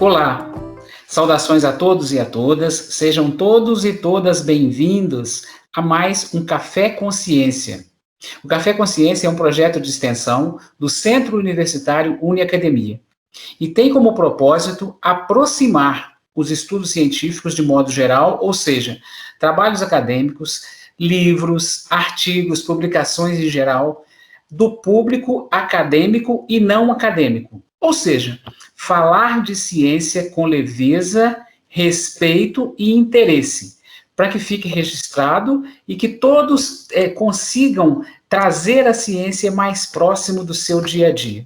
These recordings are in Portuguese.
Olá, saudações a todos e a todas, sejam todos e todas bem-vindos a mais um Café Consciência. O Café Consciência é um projeto de extensão do Centro Universitário Uniacademia e tem como propósito aproximar os estudos científicos de modo geral, ou seja, trabalhos acadêmicos, livros, artigos, publicações em geral, do público acadêmico e não acadêmico. Ou seja, falar de ciência com leveza, respeito e interesse, para que fique registrado e que todos consigam trazer a ciência mais próximo do seu dia a dia.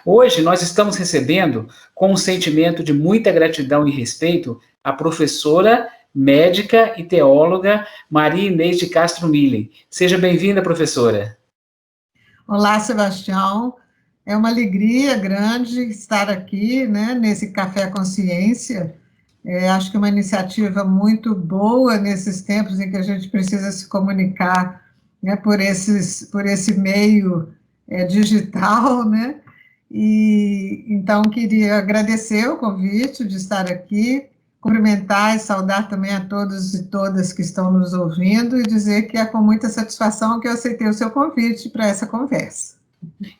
Hoje nós estamos recebendo, com um sentimento de muita gratidão e respeito, a professora, médica e teóloga Maria Inês de Castro Millen. Seja bem-vinda, professora. Olá, Sebastião. É uma alegria grande estar aqui, né, nesse Café Consciência. Acho que é uma iniciativa muito boa nesses tempos em que a gente precisa se comunicar, né, por esse meio digital, né? E então queria agradecer o convite de estar aqui, cumprimentar e saudar também a todos e todas que estão nos ouvindo e dizer que é com muita satisfação que eu aceitei o seu convite para essa conversa.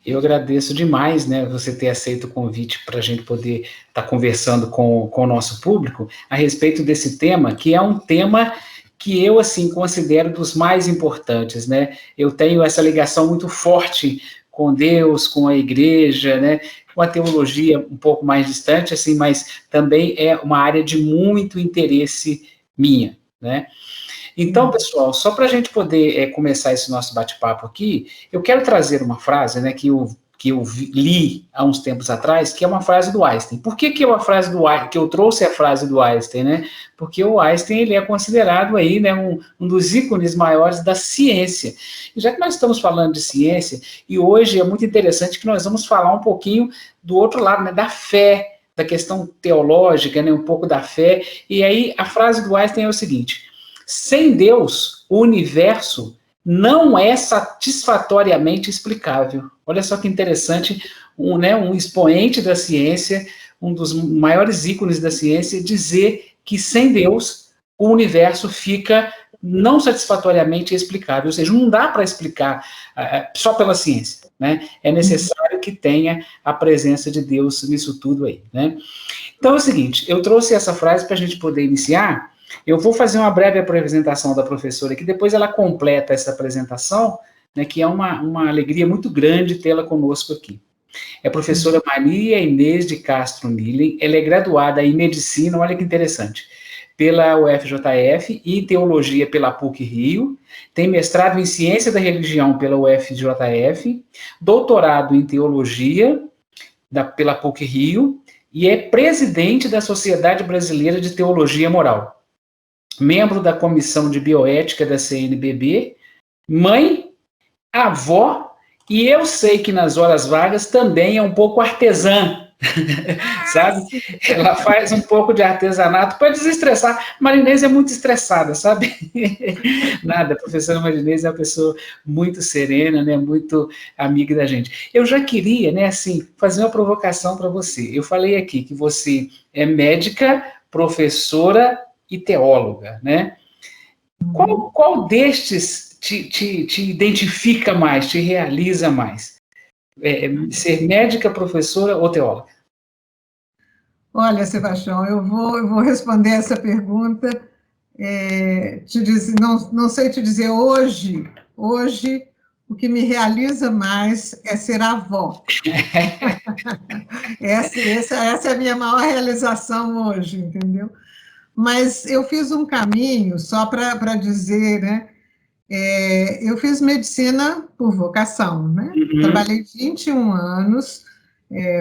Eu agradeço demais, né, você ter aceito o convite para a gente poder estar conversando com o nosso público a respeito desse tema, que é um tema que eu, assim, considero dos mais importantes, né? Eu tenho essa ligação muito forte com Deus, com a igreja, né? Com a teologia um pouco mais distante, assim, mas também é uma área de muito interesse minha, né? Então, pessoal, só para a gente poder começar esse nosso bate-papo aqui, eu quero trazer uma frase, né, que eu li há uns tempos atrás, que é uma frase do Einstein. Por que é uma frase do Einstein, que eu trouxe a frase do Einstein, né? Porque o Einstein, ele é considerado aí, né, um dos ícones maiores da ciência. E já que nós estamos falando de ciência, e hoje é muito interessante que nós vamos falar um pouquinho do outro lado, né, da fé, da questão teológica, né, um pouco da fé. E aí a frase do Einstein é o seguinte: sem Deus, o universo não é satisfatoriamente explicável. Olha só que interessante, um expoente da ciência, um dos maiores ícones da ciência, dizer que sem Deus, o universo fica não satisfatoriamente explicável. Ou seja, não dá para explicar só pela ciência, né? É necessário que tenha a presença de Deus nisso tudo aí, né? Então é o seguinte, eu trouxe essa frase para a gente poder iniciar. Eu vou fazer uma breve apresentação da professora aqui, depois ela completa essa apresentação, né, que é uma alegria muito grande tê-la conosco aqui. É a professora Maria Inês de Castro Millen, ela é graduada em Medicina, olha que interessante, pela UFJF e em Teologia pela PUC-Rio, tem mestrado em Ciência da Religião pela UFJF, doutorado em Teologia pela PUC-Rio e é presidente da Sociedade Brasileira de Teologia Moral. Membro da Comissão de Bioética da CNBB, mãe, avó, e eu sei que nas horas vagas também é um pouco artesã, sabe? Ela faz um pouco de artesanato para desestressar. Marinês é muito estressada, sabe? Nada, a professora Marinês é uma pessoa muito serena, né? Muito amiga da gente. Eu já queria, né, assim, fazer uma provocação para você. Eu falei aqui que você é médica, professora e teóloga, né? Qual destes te identifica mais, te realiza mais? Ser médica, professora ou teóloga? Olha, Sebastião, eu vou responder essa pergunta, não sei te dizer hoje o que me realiza mais é ser avó. Essa é a minha maior realização hoje, entendeu? Mas eu fiz um caminho, só para dizer, né? Eu fiz medicina por vocação, né? Uhum. Trabalhei 21 anos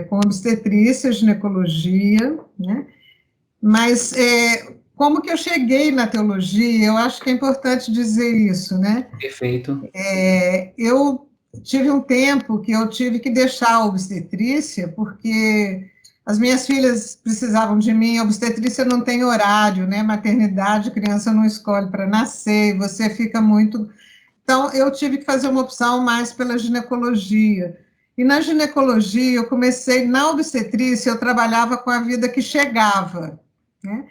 com obstetrícia, ginecologia, né? Mas como que eu cheguei na teologia? Eu acho que é importante dizer isso, né? Perfeito. Eu tive um tempo que eu tive que deixar a obstetrícia, porque as minhas filhas precisavam de mim, a obstetrícia não tem horário, né? Maternidade, criança não escolhe para nascer, você fica muito... Então, eu tive que fazer uma opção mais pela ginecologia. E na ginecologia, eu comecei, na obstetrícia, eu trabalhava com a vida que chegava, né?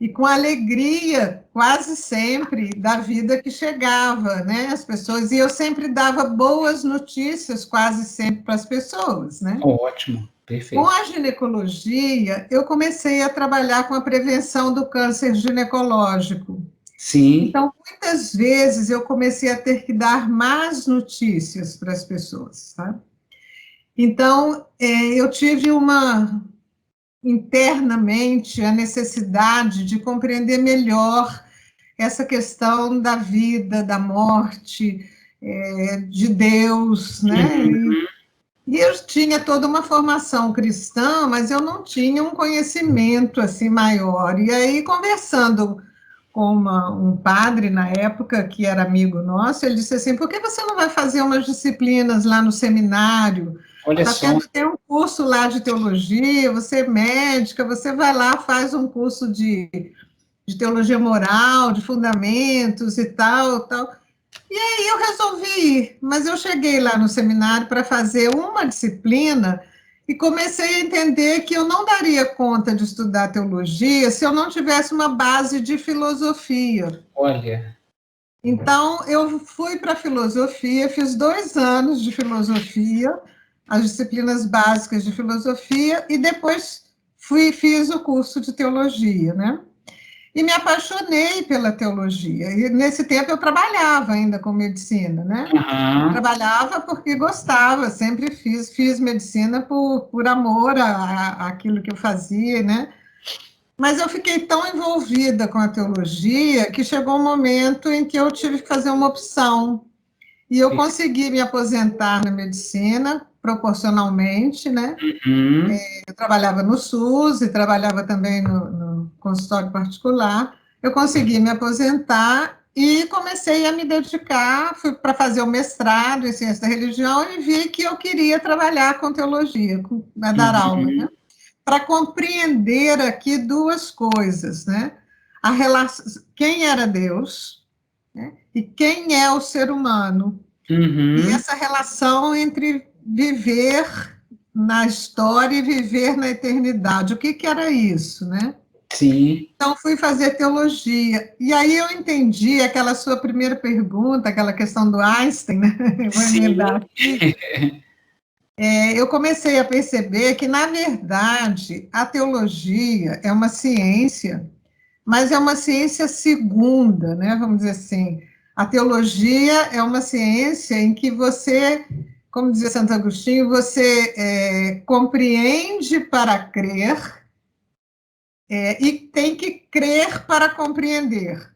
E com a alegria, quase sempre, da vida que chegava, né? As pessoas, e eu sempre dava boas notícias, quase sempre, para as pessoas, né? Ótimo, Com perfeito. a ginecologia, eu comecei a trabalhar com a prevenção do câncer ginecológico. Sim, Então, muitas vezes eu comecei a ter que dar más notícias para as pessoas, tá? Então, eu tive internamente a necessidade de compreender melhor essa questão da vida, da morte, de Deus, né? uhum, E eu tinha toda uma formação cristã, mas eu não tinha um conhecimento assim maior. E aí, conversando com um padre na época, que era amigo nosso, ele disse assim: por que você não vai fazer umas disciplinas lá no seminário? olha Está só, tendo tem um curso lá de teologia, você é médica, você vai lá, faz um curso de teologia moral, de fundamentos e tal, tal. E aí eu resolvi ir, mas eu cheguei lá no seminário para fazer uma disciplina e comecei a entender que eu não daria conta de estudar teologia se eu não tivesse uma base de filosofia. olha, Então, eu fui para a filosofia, fiz 2 anos de filosofia, as disciplinas básicas de filosofia, e depois fiz o curso de teologia, né? E me apaixonei pela teologia. E nesse tempo eu trabalhava ainda com medicina, né? aham, Trabalhava porque gostava, sempre fiz medicina por amor àquilo que eu fazia, né? Mas eu fiquei tão envolvida com a teologia que chegou um momento em que eu tive que fazer uma opção. E eu consegui me aposentar na medicina, proporcionalmente, né? uhum, Eu trabalhava no SUS e trabalhava também no consultório particular. Eu consegui me aposentar e comecei a me dedicar, fui para fazer o mestrado em ciência da religião e vi que eu queria trabalhar com teologia, a dar aula, né? uhum, Para compreender aqui duas coisas, né? A relação, quem era Deus, né? E quem é o ser humano. E uhum, essa relação entre viver na história e viver na eternidade. O que, que era isso, né? sim, Então, fui fazer teologia. E aí eu entendi aquela sua primeira pergunta, aquela questão do Einstein, né? Eu vou sim, emendar aqui. Eu comecei a perceber que, na verdade, a teologia é uma ciência, mas é uma ciência segunda, né? Vamos dizer assim. A teologia é uma ciência em que você, como dizia Santo Agostinho, você compreende para crer, e tem que crer para compreender.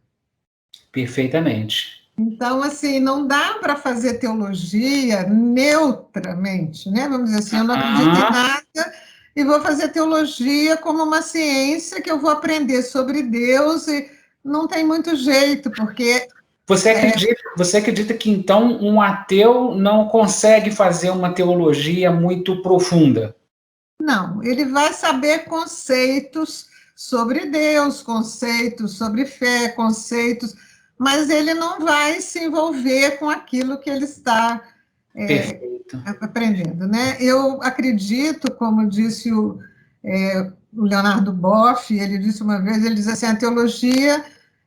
perfeitamente. Então, assim, não dá para fazer teologia neutramente, né? Vamos dizer assim, eu não acredito em Ah, nada e vou fazer teologia como uma ciência que eu vou aprender sobre Deus e não tem muito jeito, porque você acredita que então um ateu não consegue fazer uma teologia muito profunda? não, ele vai saber conceitos sobre Deus, conceitos sobre fé, conceitos, mas ele não vai se envolver com aquilo que ele está Perfeito. aprendendo, né? Eu acredito, como disse o Leonardo Boff, ele disse uma vez, ele diz assim, a teologia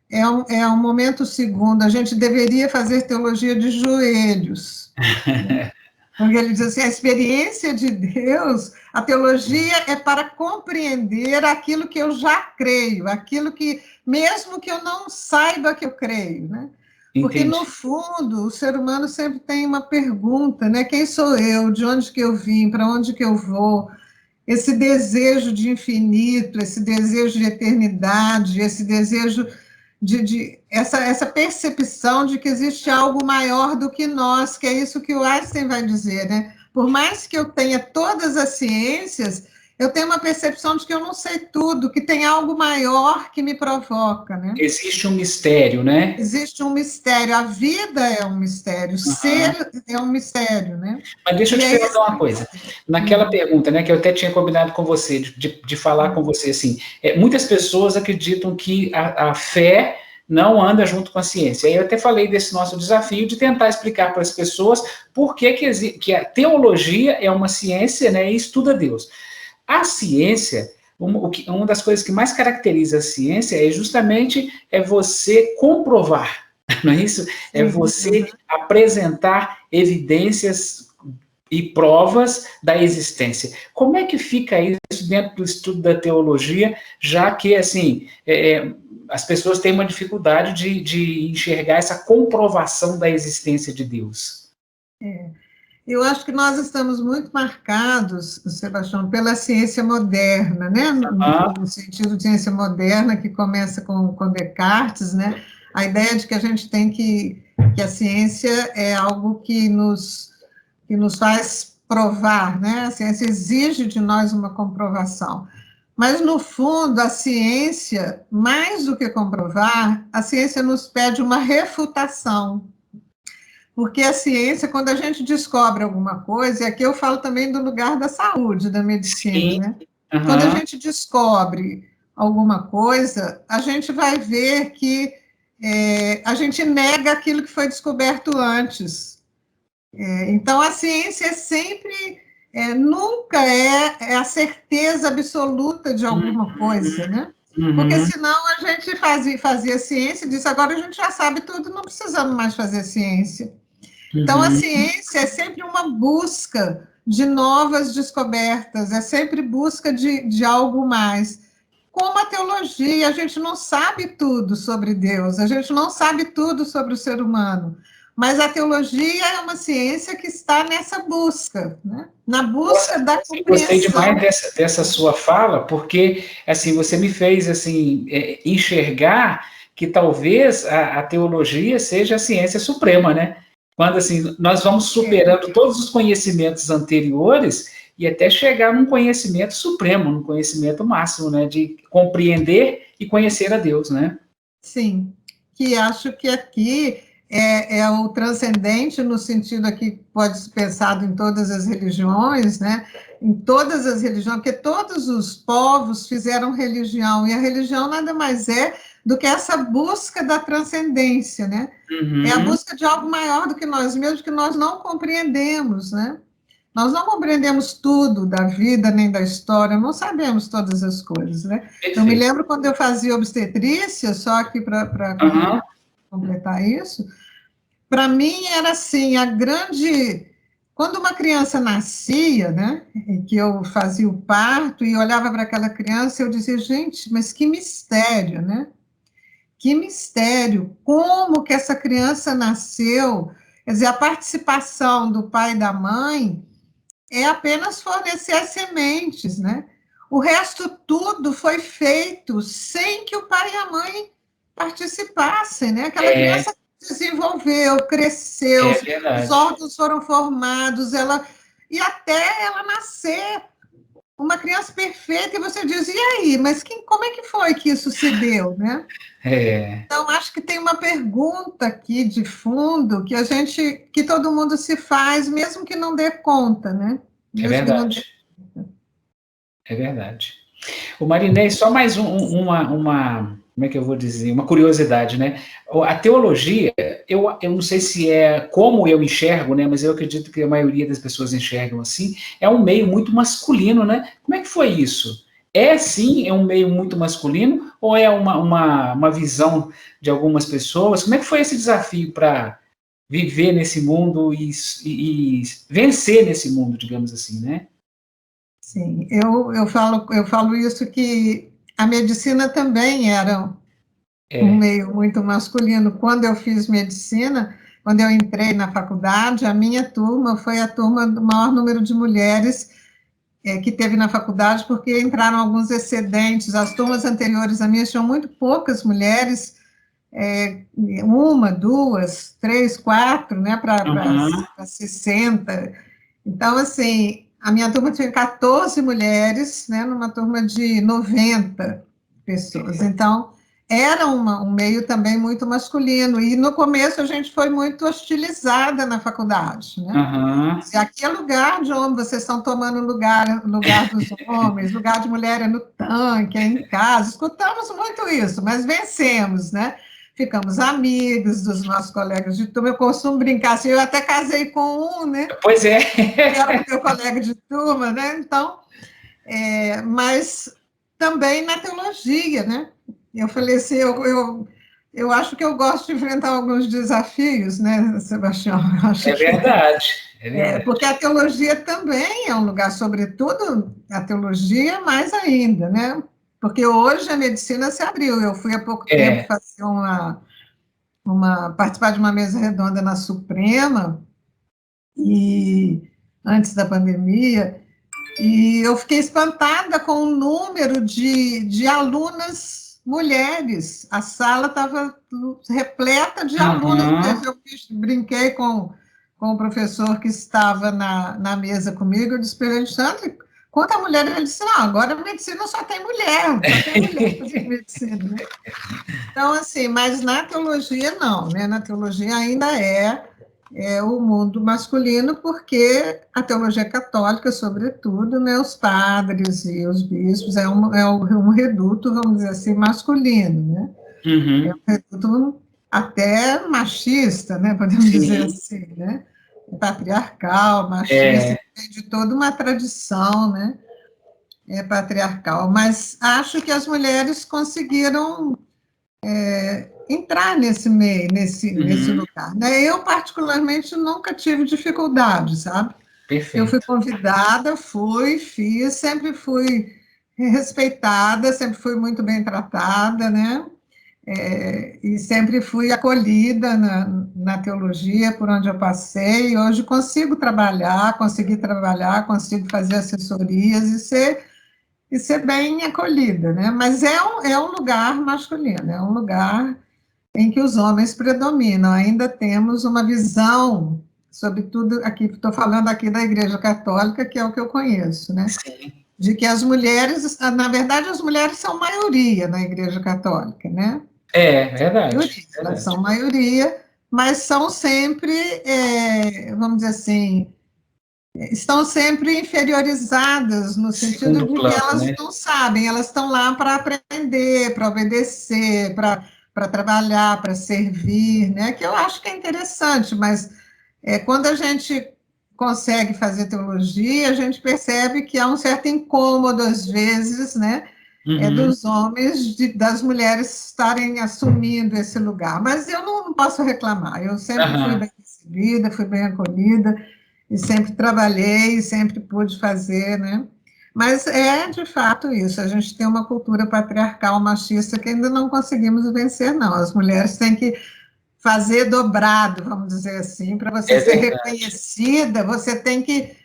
é um momento segundo, a gente deveria fazer teologia de joelhos, né? Porque ele diz assim, a experiência de Deus, a teologia é para compreender aquilo que eu já creio, aquilo que, mesmo que eu não saiba que eu creio, né? Porque, no Entendi. fundo, o ser humano sempre tem uma pergunta, né? Quem sou eu? De onde que eu vim? Para onde que eu vou? Esse desejo de infinito, esse desejo de eternidade, esse desejo essa percepção de que existe algo maior do que nós, que é isso que o Einstein vai dizer, né? Por mais que eu tenha todas as ciências, eu tenho uma percepção de que eu não sei tudo, que tem algo maior que me provoca, né? Existe um mistério, né? Existe um mistério, a vida é um mistério, o Aham. ser é um mistério, né? Mas deixa eu E te é perguntar esse. uma coisa. Naquela pergunta, né, que eu até tinha combinado com você, de falar com você, assim, muitas pessoas acreditam que a fé não anda junto com a ciência. Aí eu até falei desse nosso desafio de tentar explicar para as pessoas por que a teologia é uma ciência, né, e estuda Deus. A ciência, uma das coisas que mais caracteriza a ciência é justamente você comprovar, não é isso? É você apresentar evidências e provas da existência. Como é que fica isso dentro do estudo da teologia, já que, assim, as pessoas têm uma dificuldade de enxergar essa comprovação da existência de Deus? Eu acho que nós estamos muito marcados, Sebastião, pela ciência moderna, né? No sentido de ciência moderna, que começa com Descartes, né? A ideia de que a gente tem que a ciência é algo que nos faz provar, né? A ciência exige de nós uma comprovação. Mas, no fundo, a ciência, mais do que comprovar, a ciência nos pede uma refutação. Porque a ciência, quando a gente descobre alguma coisa, e aqui eu falo também do lugar da saúde, da medicina, Sim. né? Quando a gente descobre alguma coisa, a gente vai ver que a gente nega aquilo que foi descoberto antes. Então, a ciência nunca é a certeza absoluta de alguma coisa, né? Porque senão a gente fazia ciência e disse, agora a gente já sabe tudo, não precisamos mais fazer ciência. Então, a ciência é sempre uma busca de novas descobertas, é sempre busca de algo mais. Como a teologia, a gente não sabe tudo sobre Deus, a gente não sabe tudo sobre o ser humano, mas a teologia é uma ciência que está nessa busca, né? Na busca da compreensão. Gostei demais dessa sua fala, porque assim você me fez assim enxergar que talvez a teologia seja a ciência suprema, né? Quando assim nós vamos superando todos os conhecimentos anteriores e até chegar num conhecimento supremo, num conhecimento máximo, né? De compreender e conhecer a Deus, né? Sim, que acho que aqui é o transcendente no sentido aqui pode ser pensado em todas as religiões, né? Em todas as religiões, porque todos os povos fizeram religião, e a religião nada mais é do que essa busca da transcendência, né? É a busca de algo maior do que nós mesmos, que nós não compreendemos, né? Nós não compreendemos tudo da vida, nem da história, não sabemos todas as coisas, né? Perfeito. Eu me lembro quando eu fazia obstetrícia, só aqui para completar isso, para mim era assim, quando uma criança nascia, né, que eu fazia o parto e olhava para aquela criança, eu dizia, gente, mas que mistério, né? Que mistério, como que essa criança nasceu? Quer dizer, a participação do pai e da mãe é apenas fornecer as sementes, né? O resto tudo foi feito sem que o pai e a mãe participassem, né? Aquela criança desenvolveu, cresceu, os órgãos foram formados, e até ela nascer, uma criança perfeita, e você diz, e aí, mas como é que foi que isso se deu, né? Então, acho que tem uma pergunta aqui de fundo que todo mundo se faz, mesmo que não dê conta, né? É verdade. É verdade. O Marinês, só mais como é que eu vou dizer, uma curiosidade, né? A teologia, eu não sei se é como eu enxergo, né? Mas eu acredito que a maioria das pessoas enxergam assim, é um meio muito masculino, né? Como é que foi isso? Sim, é um meio muito masculino, ou é uma visão de algumas pessoas? Como é que foi esse desafio para viver nesse mundo e vencer nesse mundo, digamos assim, né? Sim, eu falo isso, que a medicina também era um meio muito masculino. Quando eu fiz medicina, quando eu entrei na faculdade, a minha turma foi a turma do maior número de mulheres que teve na faculdade, porque entraram alguns excedentes. As turmas anteriores a minha tinham muito poucas mulheres, uma, duas, três, quatro, né, para 60. Então, assim, a minha turma tinha 14 mulheres, né, numa turma de 90 pessoas. Então, era um meio também muito masculino. E no começo a gente foi muito hostilizada na faculdade, né? Se aqui é lugar de homem, vocês estão tomando lugar dos homens, lugar de mulher é no tanque, é em casa. Escutamos muito isso, mas vencemos, né? ficamos amigos dos nossos colegas de turma. Eu costumo brincar assim, eu até casei com um, né? Pois é. Que era o meu colega de turma, né? Então, mas também na teologia, né? Eu falei assim, eu acho que eu gosto de enfrentar alguns desafios, né, Sebastião? Eu acho É verdade, é verdade. porque a teologia também é um lugar, sobretudo a teologia, mais ainda, né? Porque hoje a medicina se abriu. Eu fui há pouco tempo É. fazer participar de uma mesa redonda na Suprema, e antes da pandemia, e eu fiquei espantada com o número de alunas mulheres. A sala estava repleta de alunas mulheres. Uhum. Eu brinquei com o professor que estava na mesa comigo. Eu disse para ele, Alexandre, quanta mulher? Ele disse, não, agora a medicina só tem mulher fazendo medicina, né? Então, assim, mas na teologia não, né? Na teologia ainda é o mundo masculino, porque a teologia católica, sobretudo, né, os padres e os bispos, um reduto, vamos dizer assim, masculino, né? É Uhum. um reduto até machista, né, podemos dizer Sim. assim, né? Patriarcal, machista, É. que vem de toda uma tradição, né? Patriarcal, mas acho que as mulheres conseguiram entrar nesse meio, nesse Uhum. lugar, né? Eu, particularmente, nunca tive dificuldade, sabe? Eu fui Perfeito. convidada, fiz, sempre fui respeitada, sempre fui muito bem tratada, né? E sempre fui acolhida na teologia por onde eu passei, e hoje consegui trabalhar, consigo fazer assessorias e ser bem acolhida, né? Mas é um lugar masculino, é um lugar em que os homens predominam. Ainda temos uma visão, sobretudo aqui, estou falando aqui da Igreja Católica, que é o que eu conheço, né? Sim. De que as mulheres, na verdade, as mulheres são maioria na Igreja Católica, né? É, verdade, Maioria, elas verdade. são maioria, mas são sempre, vamos dizer assim, estão sempre inferiorizadas, no sentido Segundo de que plano, elas né? não sabem, elas estão lá para aprender, para obedecer, para trabalhar, para servir, né? Que eu acho que é interessante, mas quando a gente consegue fazer teologia, a gente percebe que há um certo incômodo, às vezes, né? Uhum. Dos homens, das mulheres estarem assumindo esse lugar. Mas eu não posso reclamar, eu sempre fui Aham. bem recebida, fui bem acolhida, e sempre trabalhei, sempre pude fazer, né? Mas de fato isso, a gente tem uma cultura patriarcal machista que ainda não conseguimos vencer, não. As mulheres têm que fazer dobrado, vamos dizer assim, para você É ser verdade, reconhecida, você tem que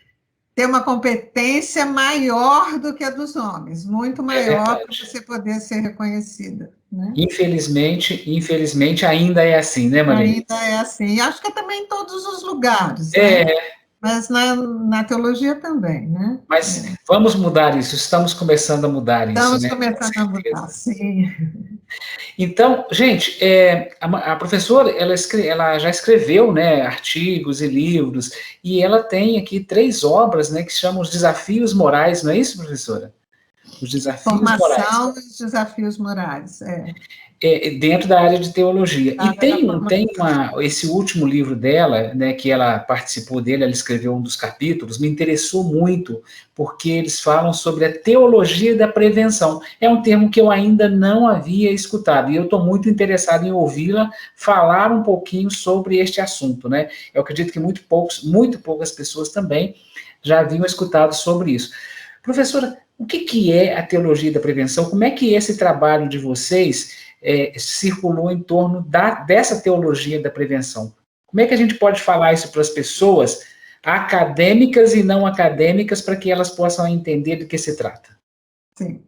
ter uma competência maior do que a dos homens, muito é maior para verdade. você poder ser reconhecida, né? Infelizmente ainda é assim, né, Maria? Ainda é assim. Acho que é também em todos os lugares, né? É, Mas na teologia também, né? mas vamos mudar isso. Estamos começando a mudar isso, Estamos né? Com começando a mudar, certeza. sim. Então, gente, a professora, ela já escreveu, né, artigos e livros, e ela tem aqui 3 obras, né, que se chamam Os Desafios Morais, não é isso, professora? Os Desafios Morais. Formação e os desafios morais, Dentro da área de teologia. da E área da tem formação. esse último livro dela, né, que ela participou dele, ela escreveu um dos capítulos, me interessou muito, porque eles falam sobre a teologia da prevenção. É um termo que eu ainda não havia escutado, e eu estou muito interessado em ouvi-la falar um pouquinho sobre este assunto, né? Eu acredito que muito poucas pessoas também já haviam escutado sobre isso. Professora, o que é a teologia da prevenção? Como é que esse trabalho de vocês circulou em torno dessa teologia da prevenção? Como é que a gente pode falar isso para as pessoas acadêmicas e não acadêmicas para que elas possam entender do que se trata? Sim.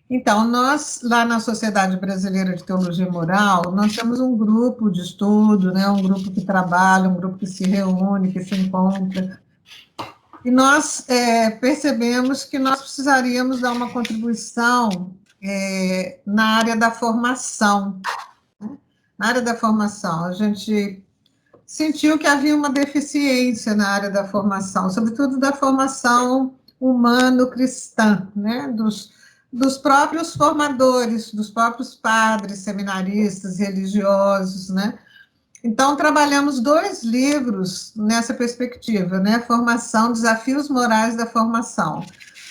Então, nós, lá na Sociedade Brasileira de Teologia Moral, nós temos um grupo de estudo, né, um grupo que trabalha, um grupo que se reúne, que se encontra, e nós percebemos que nós precisaríamos dar uma contribuição na área da formação. Na área da formação, a gente sentiu que havia uma deficiência na área da formação, sobretudo da formação humano-cristã, né, dos próprios formadores, dos próprios padres, seminaristas, religiosos, né? Então, trabalhamos 2 livros nessa perspectiva, né? Formação, Desafios Morais da Formação.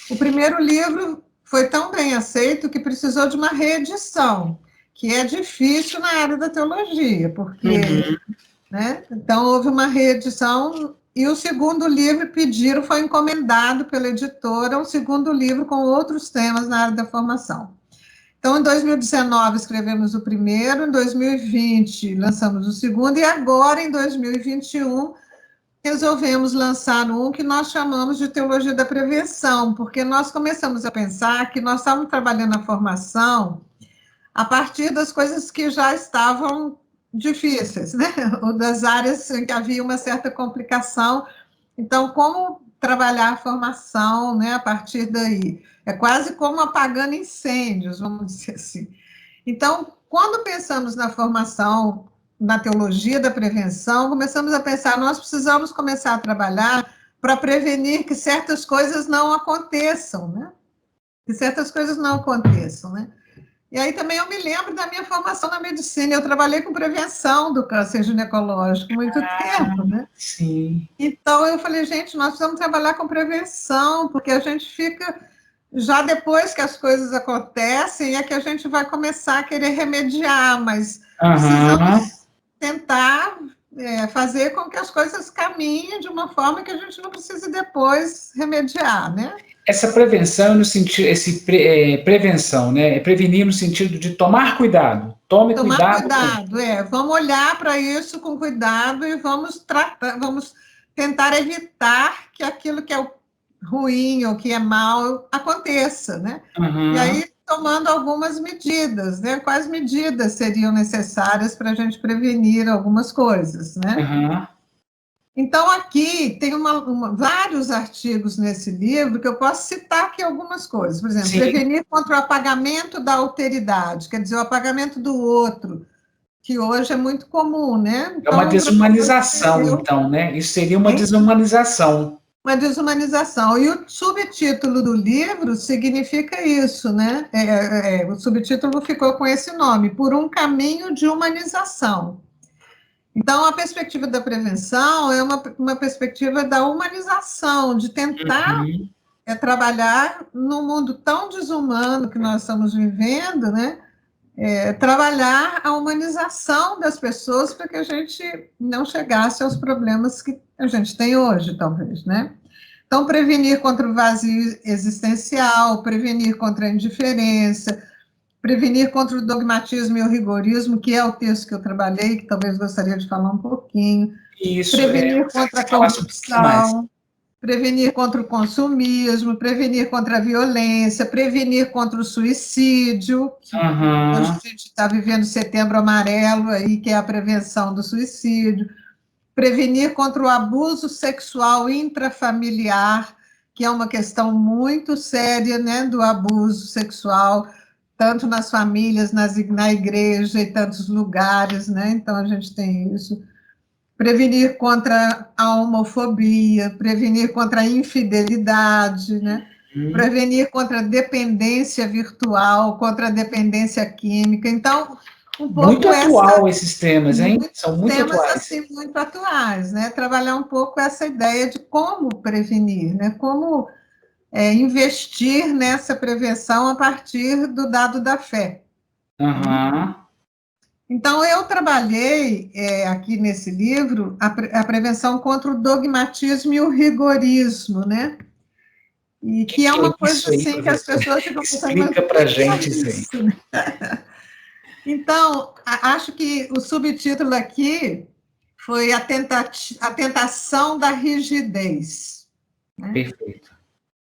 O primeiro livro foi tão bem aceito que precisou de uma reedição, que é difícil na área da teologia, porque, né? Então, houve uma reedição, e o segundo livro foi encomendado pela editora, um segundo livro com outros temas na área da formação. Então, em 2019, escrevemos o primeiro, em 2020, lançamos o segundo, e agora, em 2021, resolvemos lançar um que nós chamamos de Teologia da Prevenção, porque nós começamos a pensar que nós estávamos trabalhando a formação a partir das coisas que já estavam difíceis, né? Ou das áreas em que havia uma certa complicação. Então, como trabalhar a formação, né, a partir daí? É quase como apagando incêndios, vamos dizer assim. Então, quando pensamos na formação, na teologia da prevenção, começamos a pensar, nós precisamos começar a trabalhar para prevenir que certas coisas não aconteçam, né? Que certas coisas não aconteçam, né? E aí também eu me lembro da minha formação na medicina, eu trabalhei com prevenção do câncer ginecológico muito tempo, né? Sim. Então eu falei, gente, nós precisamos trabalhar com prevenção, porque a gente fica, já depois que as coisas acontecem, é que a gente vai começar a querer remediar, mas precisamos tentar fazer com que as coisas caminhem de uma forma que a gente não precise depois remediar, né? Essa prevenção no sentido, prevenção, né? É prevenir no sentido de tomar cuidado. Tomar cuidado, vamos olhar para isso com cuidado e vamos tratar, vamos tentar evitar que aquilo que é ruim ou que é mal aconteça, né? E aí tomando algumas medidas, né? Quais medidas seriam necessárias para a gente prevenir algumas coisas, né? Então, aqui tem vários artigos nesse livro que eu posso citar aqui algumas coisas. Por exemplo, prevenir contra o apagamento da alteridade, quer dizer, o apagamento do outro, que hoje é muito comum, né? Então, é uma desumanização, então, né? Isso seria uma desumanização. Uma desumanização. E o subtítulo do livro significa isso, né? O subtítulo ficou com esse nome, Por um Caminho de Humanização. Então, a perspectiva da prevenção é uma perspectiva da humanização, de tentar trabalhar num mundo tão desumano que nós estamos vivendo, né? Trabalhar a humanização das pessoas para que a gente não chegasse aos problemas que a gente tem hoje, talvez, né? Então, prevenir contra o vazio existencial, prevenir contra a indiferença, prevenir contra o dogmatismo e o rigorismo, que é o texto que eu trabalhei, que talvez gostaria de falar um pouquinho. Isso, prevenir contra a corrupção, prevenir contra o consumismo, prevenir contra a violência, prevenir contra o suicídio. Hoje a gente está vivendo Setembro Amarelo, aí, que é a prevenção do suicídio. Prevenir contra o abuso sexual intrafamiliar, que é uma questão muito séria, né, do abuso sexual, tanto nas famílias, na igreja e tantos lugares, né? Então, a gente tem isso. Prevenir contra a homofobia, prevenir contra a infidelidade, né? Prevenir contra a dependência virtual, contra a dependência química. Então, um pouco muito atual esses temas, hein? São muito temas, atuais. Assim, muito atuais, né? Trabalhar um pouco essa ideia de como prevenir, né? Como investir nessa prevenção a partir do dado da fé. Então, eu trabalhei aqui nesse livro a prevenção contra o dogmatismo e o rigorismo, né? E que é uma coisa assim que as pessoas ficam pensando... Explica para a gente isso aí. Né? Então, acho que o subtítulo aqui foi a tentação da rigidez. Né? Perfeito.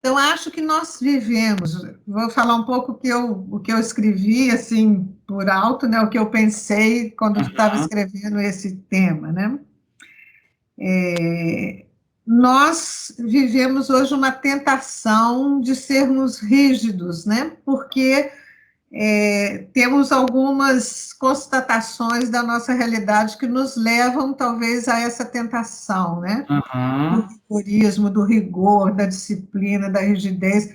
Então, acho que nós vivemos, vou falar um pouco o que eu escrevi, assim, por alto, né, o que eu pensei quando estava escrevendo esse tema, né? Nós vivemos hoje uma tentação de sermos rígidos, né? Porque temos algumas constatações da nossa realidade que nos levam, talvez, a essa tentação, né? Do rigorismo, do rigor, da disciplina, da rigidez.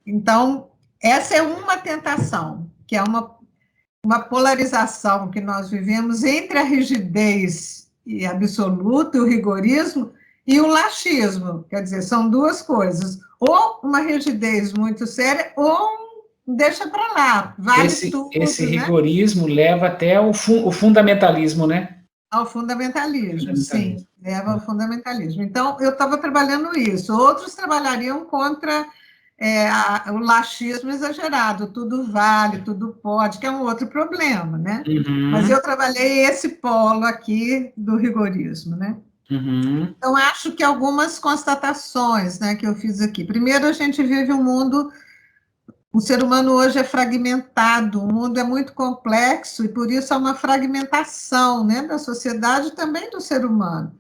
Então, Essa é uma tentação, que é uma polarização que nós vivemos entre a rigidez absoluta, o rigorismo, e o laxismo. Quer dizer, são duas coisas. Ou uma rigidez muito séria, ou deixa para lá, vale tudo. Esse rigorismo, né, leva até o fundamentalismo, né? Ao fundamentalismo, sim, leva ao fundamentalismo. Então, eu estava trabalhando isso. Outros trabalhariam contra o laxismo exagerado, tudo vale, tudo pode, que é um outro problema, né? Uhum. Mas eu trabalhei esse polo aqui do rigorismo, né? Uhum. Então, acho que algumas constatações, né, que eu fiz aqui. Primeiro, a gente vive um mundo... O ser humano hoje é fragmentado, o mundo é muito complexo e, por isso, há uma fragmentação, né, da sociedade e também do ser humano.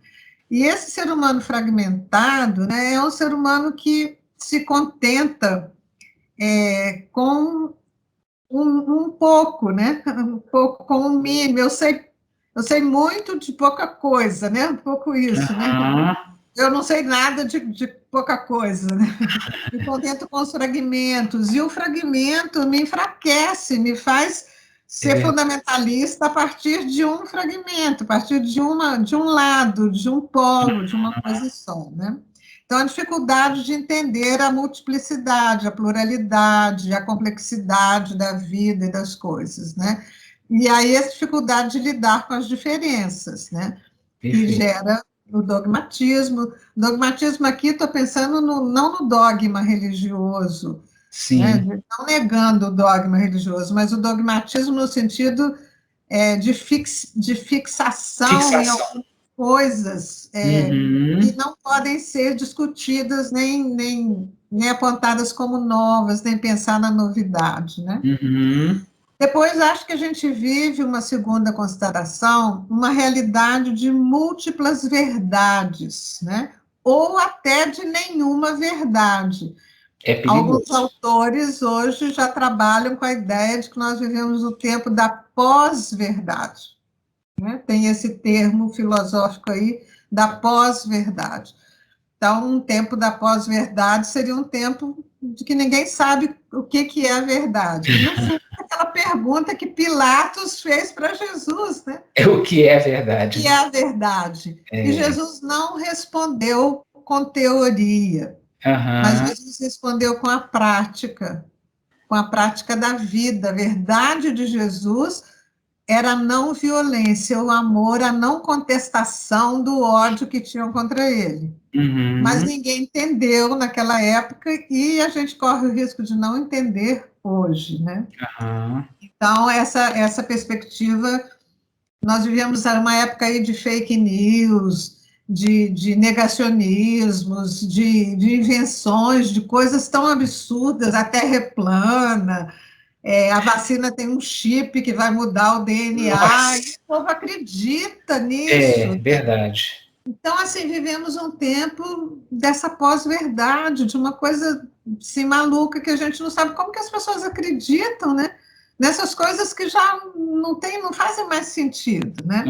E esse ser humano fragmentado, né, é um ser humano que se contenta com um pouco, né? Um pouco com o mínimo. Eu sei muito de pouca coisa, né? Um pouco isso, né? Eu não sei nada de pouca coisa, né? Me contento com os fragmentos, e o fragmento me enfraquece, me faz ser fundamentalista a partir de um fragmento, a partir de um lado, de um polo, de uma coisa só, né? Então, a dificuldade de entender a multiplicidade, a pluralidade, a complexidade da vida e das coisas, né? E aí, essa dificuldade de lidar com as diferenças, né? Que gera o dogmatismo. Dogmatismo aqui, estou pensando não no dogma religioso, né? Não negando o dogma religioso, mas o dogmatismo no sentido de fixação em algumas coisas que não podem ser discutidas, nem apontadas como novas, nem pensar na novidade, né? Depois, acho que a gente vive uma segunda constatação, uma realidade de múltiplas verdades, né? Ou até de nenhuma verdade. Alguns autores hoje já trabalham com a ideia de que nós vivemos o tempo da pós-verdade, né? Tem esse termo filosófico aí, da pós-verdade. Então, um tempo da pós-verdade seria um tempo de que ninguém sabe o que é a verdade. No fundo, aquela pergunta que Pilatos fez para Jesus, né? O que é a verdade? O que é a verdade? E Jesus não respondeu com teoria, mas Jesus respondeu com a prática da vida. A verdade de Jesus era a não violência, o amor, a não contestação do ódio que tinham contra ele. Mas ninguém entendeu naquela época e a gente corre o risco de não entender hoje, né? Então, essa perspectiva, nós vivemos uma época aí de fake news, de negacionismos, de invenções, de coisas tão absurdas, a Terra é plana, a vacina tem um chip que vai mudar o DNA, e o povo acredita nisso. Verdade. Então, assim, vivemos um tempo dessa pós-verdade, de uma coisa assim, maluca, que a gente não sabe como que as pessoas acreditam, né? Nessas coisas que já não fazem mais sentido, né?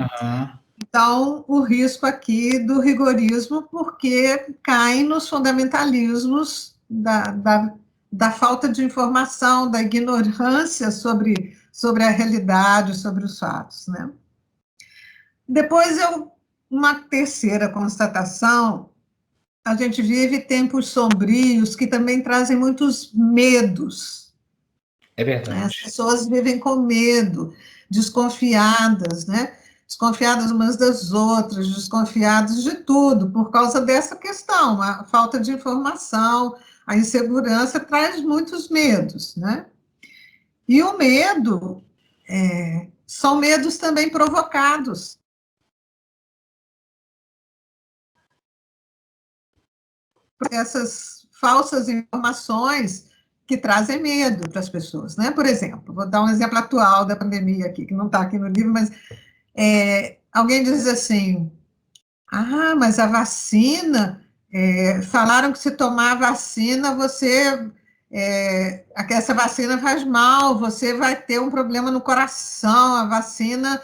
Então, o risco aqui do rigorismo, porque cai nos fundamentalismos da falta de informação, da ignorância sobre a realidade, sobre os fatos, né? Depois, uma terceira constatação, a gente vive tempos sombrios que também trazem muitos medos. É verdade. As pessoas vivem com medo, desconfiadas, né? Desconfiadas umas das outras, desconfiadas de tudo, por causa dessa questão, a falta de informação, a insegurança traz muitos medos, né? E o medo são medos também provocados. Essas falsas informações que trazem medo para as pessoas, né? Por exemplo, vou dar um exemplo atual da pandemia aqui, que não está aqui no livro, mas alguém diz assim, mas a vacina, falaram que se tomar a vacina, essa vacina faz mal, você vai ter um problema no coração, a vacina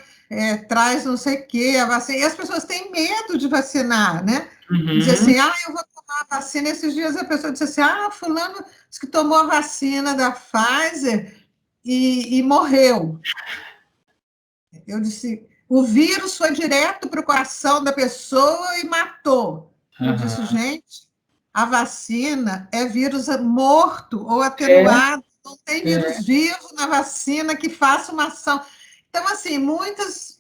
traz não sei o quê, a vacina, e as pessoas têm medo de vacinar, né? Diz assim, eu vou a vacina, esses dias a pessoa disse assim, fulano disse que tomou a vacina da Pfizer e morreu. Eu disse, o vírus foi direto para o coração da pessoa e matou. Eu disse, gente, a vacina é vírus morto ou atenuado, não tem vírus vivo na vacina que faça uma ação. Então, assim,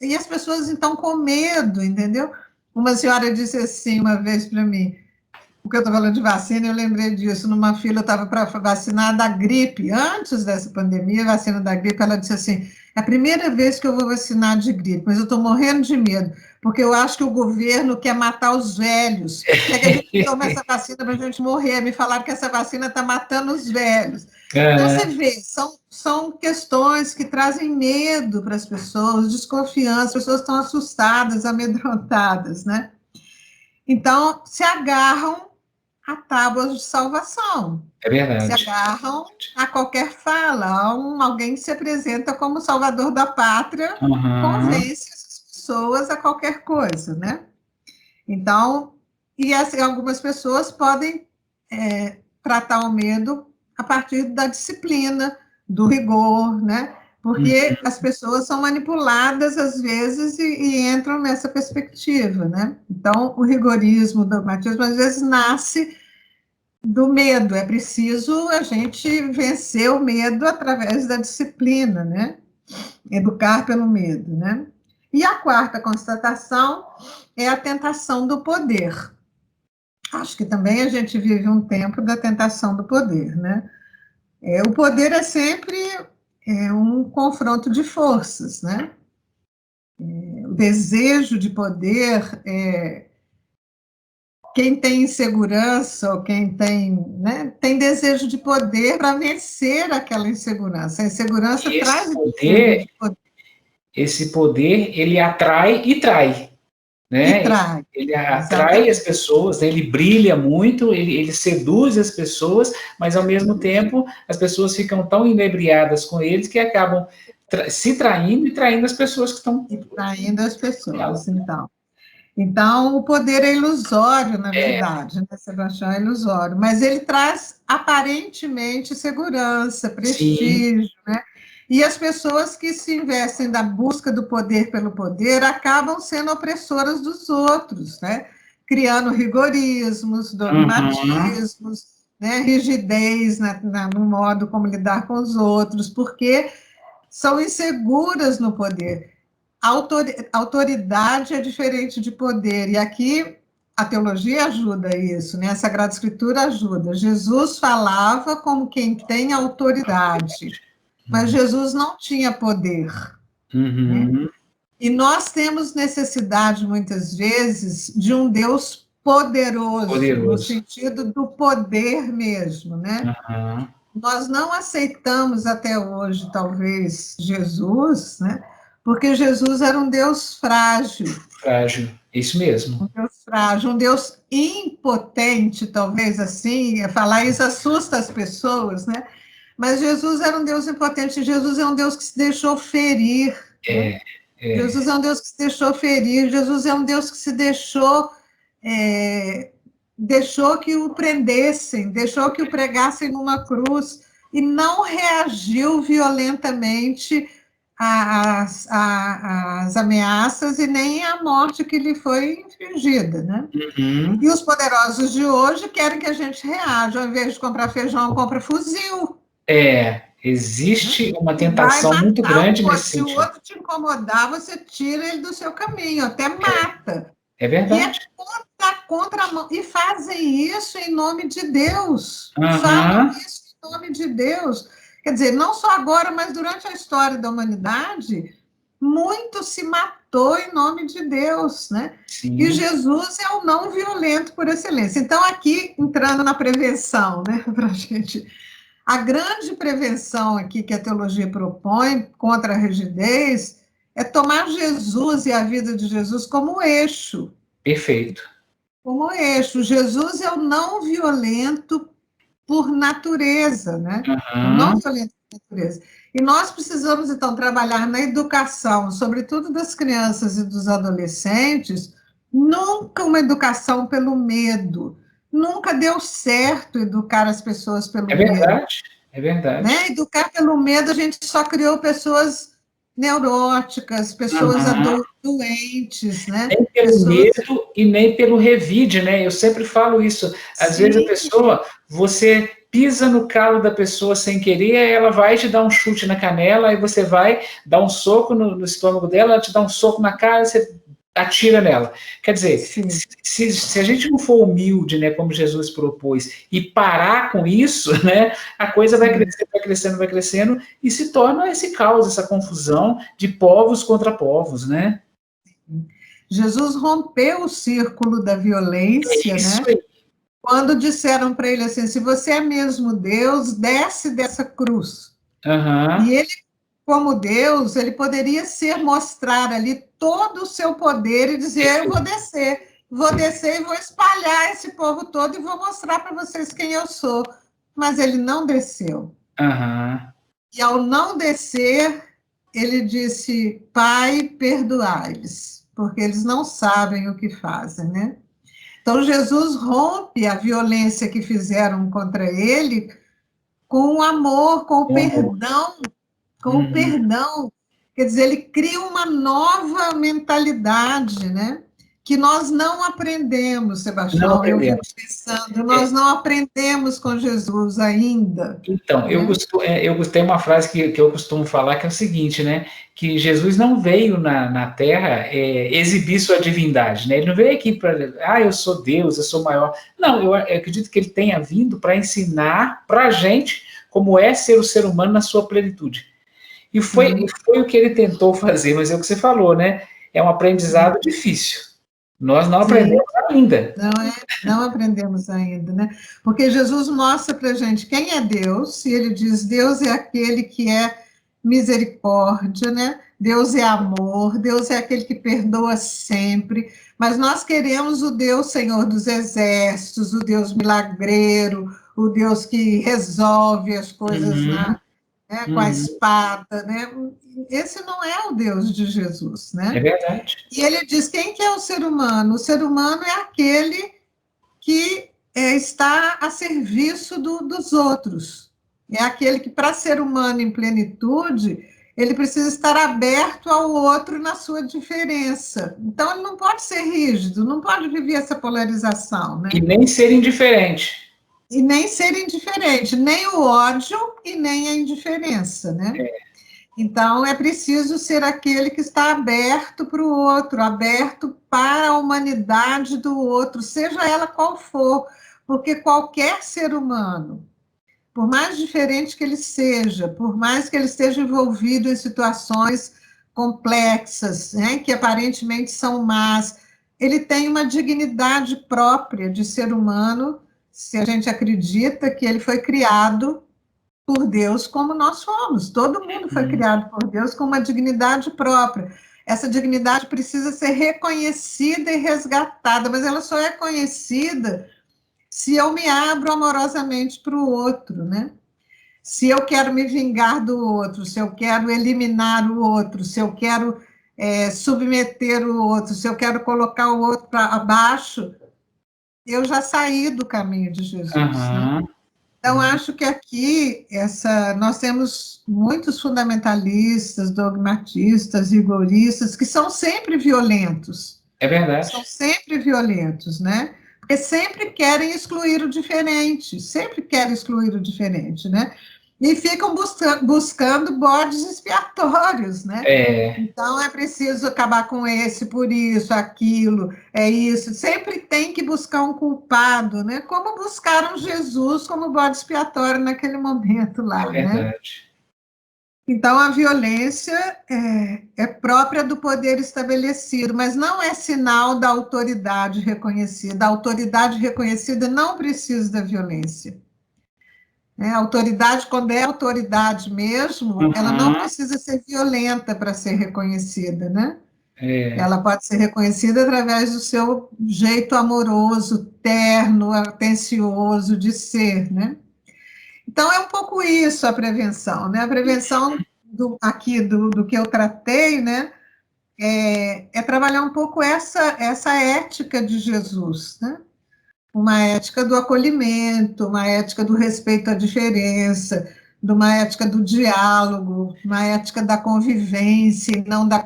e as pessoas, então, com medo, entendeu? Uma senhora disse assim uma vez para mim, porque eu estou falando de vacina, eu lembrei disso, numa fila eu estava para vacinar da gripe, antes dessa pandemia, vacina da gripe, ela disse assim, é a primeira vez que eu vou vacinar de gripe, mas eu estou morrendo de medo, porque eu acho que o governo quer matar os velhos, quer que a gente tome essa vacina para a gente morrer, me falaram que essa vacina está matando os velhos. Então, você vê, são questões que trazem medo para as pessoas, desconfiança, as pessoas estão assustadas, amedrontadas, né? Então, se agarram a tábuas de salvação. É verdade. Se agarram a qualquer fala, alguém que se apresenta como salvador da pátria, convence essas pessoas a qualquer coisa, né? Então, e assim, algumas pessoas podem tratar o medo a partir da disciplina, do rigor, né? Porque as pessoas são manipuladas, às vezes, e entram nessa perspectiva, né? Então, o rigorismo, o dogmatismo, às vezes, nasce do medo. É preciso a gente vencer o medo através da disciplina, né? Educar pelo medo, né? E a quarta constatação é a tentação do poder. Acho que também a gente vive um tempo da tentação do poder, né? O poder é sempre um confronto de forças, né? O desejo de poder, quem tem insegurança ou quem tem, né, tem desejo de poder para vencer aquela insegurança. A insegurança traz poder. Esse poder, ele atrai e trai. Né? Ele atrai as pessoas, né? Ele brilha muito, ele seduz as pessoas, mas ao mesmo tempo as pessoas ficam tão inebriadas com eles que acabam se traindo e traindo as pessoas que estão... Traindo as pessoas, então. Então, o poder é ilusório, na verdade, né, Sebastião? É ilusório, mas ele traz aparentemente segurança, prestígio, né? E as pessoas que se investem na busca do poder pelo poder acabam sendo opressoras dos outros, né? Criando rigorismos, dogmatismos, né? Rigidez no modo como lidar com os outros, porque são inseguras no poder. Autoridade é diferente de poder, e aqui a teologia ajuda isso, né? A Sagrada Escritura ajuda. Jesus falava como quem tem autoridade, mas Jesus não tinha poder. Né? E nós temos necessidade, muitas vezes, de um Deus poderoso. No sentido do poder mesmo, né? Nós não aceitamos até hoje, talvez, Jesus, né? Porque Jesus era um Deus frágil. Frágil, isso mesmo. Um Deus frágil, um Deus impotente, talvez assim, falar isso assusta as pessoas, né? Mas Jesus era um Deus impotente, Jesus é um Deus que se deixou ferir. Jesus é um Deus que se deixou ferir, Jesus é um Deus que se deixou que o prendessem, deixou que o pregassem numa cruz, e não reagiu violentamente às ameaças e nem à morte que lhe foi infligida, né? E os poderosos de hoje querem que a gente reaja, ao invés de comprar feijão, compra fuzil. Existe uma tentação muito grande nesse sentido. Se o outro te incomodar, você tira ele do seu caminho, até mata. É verdade. E é contramão. E fazem isso em nome de Deus. Falam isso em nome de Deus. Quer dizer, não só agora, mas durante a história da humanidade, muito se matou em nome de Deus, né? Sim. E Jesus é o não violento por excelência. Então, aqui, entrando na prevenção, né, para a gente... A grande prevenção aqui que a teologia propõe contra a rigidez é tomar Jesus e a vida de Jesus como eixo. Perfeito. Como eixo. Jesus é o não violento por natureza, né? O não violento por natureza. E nós precisamos, então, trabalhar na educação, sobretudo das crianças e dos adolescentes, nunca uma educação pelo medo, nunca deu certo educar as pessoas pelo É medo, verdade, é verdade. né? Educar pelo medo, a gente só criou pessoas neuróticas, pessoas Aham. doentes, né? Nem pelo Pessoas, medo e nem pelo revide, né? Eu sempre falo isso. Às vezes a sim, pessoa, você pisa no calo da pessoa sem querer, ela vai te dar um chute na canela, aí você vai dar um soco no estômago dela, ela te dá um soco na cara, você atira nela. Quer dizer, sim. se a gente não for humilde, né, como Jesus propôs, e parar com isso, né, a coisa vai Sim. crescendo, vai crescendo, vai crescendo, e se torna esse caos, essa confusão de povos contra povos, né? Jesus rompeu o círculo da violência, Isso né? aí. Quando disseram para ele assim: se você é mesmo Deus, desce dessa cruz. E Aham. ele, como Deus, ele poderia ser mostrar ali todo o seu poder e dizer: eu vou descer e vou espalhar esse povo todo e vou mostrar para vocês quem eu sou. Mas ele não desceu. Aham. E ao não descer, ele disse: Pai, perdoai-lhes, porque eles não sabem o que fazem, né? Então, Jesus rompe a violência que fizeram contra ele com o amor, com o Com amor. perdão, com o Uhum. perdão. Quer dizer, ele cria uma nova mentalidade, né? Que nós não aprendemos, Não Sebastião. Eu fico aprendemos. pensando, É, nós não aprendemos com Jesus ainda, então, né? eu gostei uma frase que eu costumo falar que é o seguinte, né? Que Jesus não veio na Terra exibir sua divindade, né? Ele não veio aqui para, eu sou Deus, eu sou maior. Não, eu acredito que ele tenha vindo para ensinar para a gente como é ser o ser humano na sua plenitude. Sim, Foi o que ele tentou fazer, mas é o que você falou, né? É um aprendizado difícil. Nós não sim. aprendemos ainda. Não aprendemos ainda, né? Porque Jesus mostra para a gente quem é Deus, e ele diz: Deus é aquele que é misericórdia, né? Deus é amor, Deus é aquele que perdoa sempre. Mas nós queremos o Deus Senhor dos Exércitos, o Deus milagreiro, o Deus que resolve as coisas Uhum, né, com a uhum. espada, né? Esse não é o Deus de Jesus, É né? verdade. E ele diz: quem que é o ser humano? O ser humano é aquele que está a serviço dos outros. É aquele que, para ser humano em plenitude, ele precisa estar aberto ao outro na sua diferença. Então, ele não pode ser rígido, não pode viver essa polarização, E né? nem ser indiferente. E nem ser indiferente, nem o ódio e nem a indiferença, né? Então, é preciso ser aquele que está aberto para o outro, aberto para a humanidade do outro, seja ela qual for, porque qualquer ser humano, por mais diferente que ele seja, por mais que ele esteja envolvido em situações complexas, né, que aparentemente são más, ele tem uma dignidade própria de ser humano, se a gente acredita que ele foi criado por Deus como nós somos. Todo mundo foi Uhum. criado por Deus com uma dignidade própria. Essa dignidade precisa ser reconhecida e resgatada, mas ela só é conhecida se eu me abro amorosamente para o outro, né? Se eu quero me vingar do outro, se eu quero eliminar o outro, se eu quero submeter o outro, se eu quero colocar o outro para abaixo, eu já saí do caminho de Jesus, né? Aham. Então, acho que aqui nós temos muitos fundamentalistas, dogmatistas, rigoristas, que são sempre violentos, É verdade. são sempre violentos, né? Porque sempre querem excluir o diferente, sempre querem excluir o diferente, né? E ficam buscando bodes expiatórios, né? É, Então é preciso acabar com esse por isso, aquilo, é isso. Sempre tem que buscar um culpado, né? Como buscaram Jesus como bode expiatório naquele momento é lá, né? verdade. Então, a violência é própria do poder estabelecido, mas não é sinal da autoridade reconhecida. A autoridade reconhecida não precisa da violência. Né? A autoridade, quando é autoridade mesmo, ela não Aham. precisa ser violenta para ser reconhecida, né? É, Ela pode ser reconhecida através do seu jeito amoroso, terno, atencioso de ser, né? Então, é um pouco isso a prevenção, né? A prevenção do que eu tratei, né? É trabalhar um pouco essa ética de Jesus, né? uma ética do acolhimento, uma ética do respeito à diferença, de uma ética do diálogo, uma ética da convivência, e não da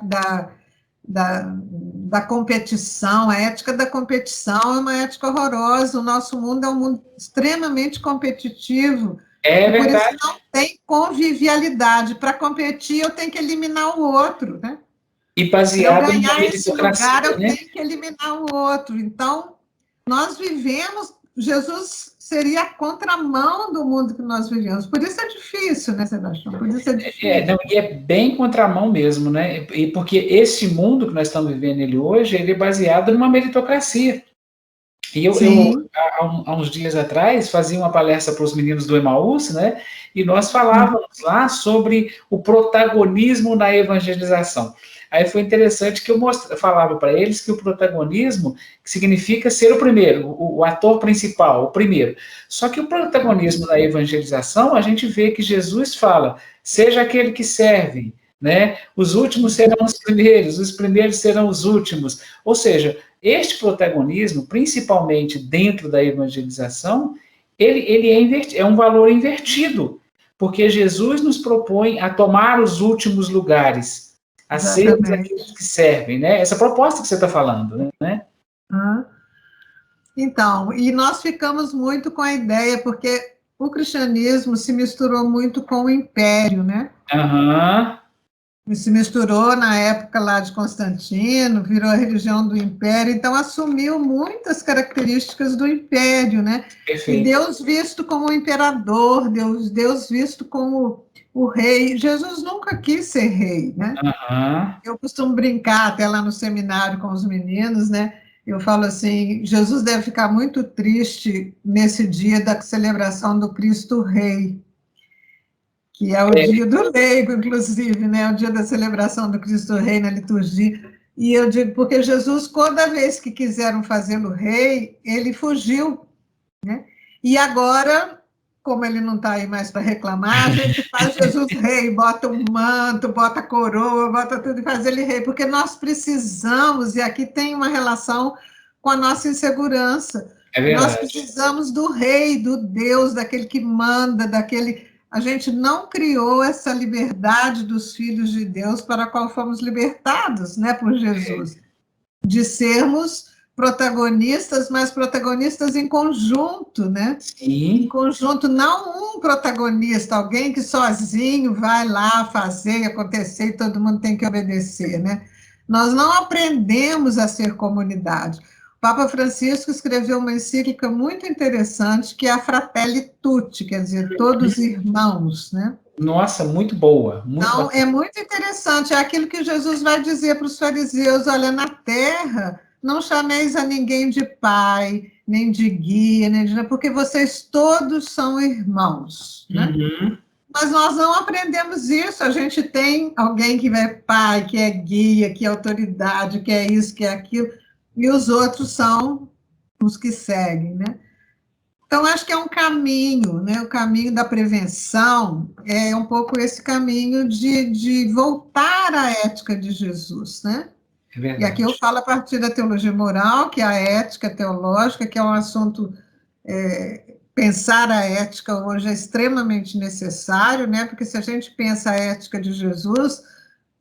competição. A ética da competição é uma ética horrorosa. O nosso mundo é um mundo extremamente competitivo, É e por isso verdade. não tem convivialidade. Para competir, eu tenho que eliminar o outro, né? E Para eu baseado numa ganhar esse lugar, meritocracia, eu né? tenho que eliminar o outro. Então, nós vivemos, Jesus seria a contramão do mundo que nós vivemos. Por isso é difícil, né, Sebastião? Por isso é Não, difícil. e é bem contramão mesmo, né? E porque esse mundo que nós estamos vivendo ele hoje, ele é baseado numa meritocracia. E Sim. há uns dias atrás, fazia uma palestra para os meninos do Emaús, né? E nós falávamos lá sobre o protagonismo na evangelização. Aí foi interessante que eu falava para eles que o protagonismo significa ser o primeiro, o ator principal, o primeiro. Só que o protagonismo na evangelização, a gente vê que Jesus fala, seja aquele que serve, né? Os últimos serão os primeiros, os primeiros serão os últimos. Ou seja, este protagonismo, principalmente dentro da evangelização, ele é um valor invertido, porque Jesus nos propõe a tomar os últimos lugares, a sermos aqueles Exatamente. que servem, né? Essa proposta que você está falando, né? Ah, então, e nós ficamos muito com a ideia, porque o cristianismo se misturou muito com o império, né? Aham, E se misturou na época lá de Constantino, virou a religião do império, então assumiu muitas características do império, né? E perfeito. Deus visto como o imperador, Deus visto como o rei. Jesus nunca quis ser rei, né? Aham, Eu costumo brincar até lá no seminário com os meninos, né? Eu falo assim, Jesus deve ficar muito triste nesse dia da celebração do Cristo Rei, que é o dia do leigo, inclusive, né? O dia da celebração do Cristo Rei na liturgia. E eu digo, porque Jesus, toda vez que quiseram fazê-lo rei, ele fugiu, né? E agora, como ele não está aí mais para reclamar, a gente faz Jesus rei, bota um manto, bota coroa, bota tudo e faz ele rei, porque nós precisamos, e aqui tem uma relação com a nossa insegurança, é nós verdade. precisamos do rei, do Deus, daquele que manda, daquele. A gente não criou essa liberdade dos filhos de Deus para a qual fomos libertados, né, por Jesus, de sermos protagonistas, mas protagonistas em conjunto, né? Em Sim, conjunto, não um protagonista, alguém que sozinho vai lá fazer e acontecer e todo mundo tem que obedecer, né? Nós não aprendemos a ser comunidade. O Papa Francisco escreveu uma encíclica muito interessante, que é a Fratelli Tutti, quer dizer, todos irmãos, né? nossa, muito boa, muito Então, é bacana. muito interessante, é aquilo que Jesus vai dizer para os fariseus: olha, na terra, não chameis a ninguém de pai, nem de guia, nem de... porque vocês todos são irmãos, né? Uhum, Mas nós não aprendemos isso, a gente tem alguém que é pai, que é guia, que é autoridade, que é isso, que é aquilo, e os outros são os que seguem, né? Então, acho que é um caminho, né? O caminho da prevenção é um pouco esse caminho de voltar à ética de Jesus, né? é E aqui eu verdade. falo a partir da teologia moral, que é a ética teológica, que é um assunto, pensar a ética hoje é extremamente necessário, né? Porque se a gente pensa a ética de Jesus,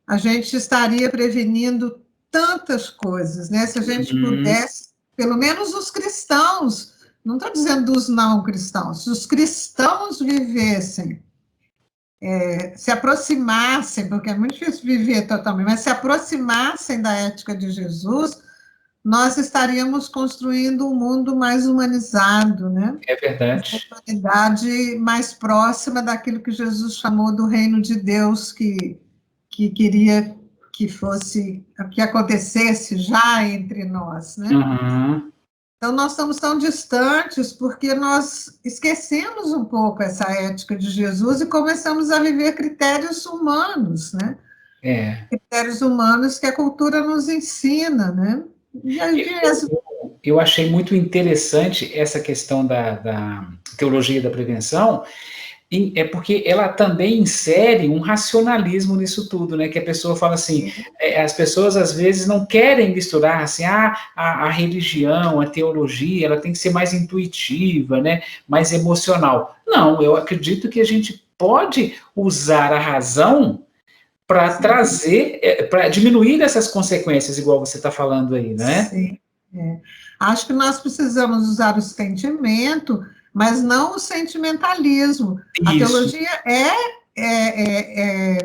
a gente estaria prevenindo tantas coisas, né? Se a gente Uhum, pudesse, pelo menos os cristãos, não estou dizendo dos não cristãos, se os cristãos vivessem, se aproximassem, porque é muito difícil viver totalmente, mas se aproximassem da ética de Jesus, nós estaríamos construindo um mundo mais humanizado, né? é verdade. Humanidade mais próxima daquilo que Jesus chamou do reino de Deus, que queria que fosse, que acontecesse já entre nós, né? Uhum. Então, nós estamos tão distantes porque nós esquecemos um pouco essa ética de Jesus e começamos a viver critérios humanos, né? É. Critérios humanos que a cultura nos ensina, né? E às vezes, Eu achei muito interessante essa questão da teologia da prevenção, É porque ela também insere um racionalismo nisso tudo, né? Que a pessoa fala assim, as pessoas às vezes não querem misturar assim, a religião, a teologia, ela tem que ser mais intuitiva, né? Mais emocional. Não, eu acredito que a gente pode usar a razão para trazer, para diminuir essas consequências, igual você está falando aí, né? Sim. Acho que nós precisamos usar o sentimento, mas não o sentimentalismo. A Isso. teologia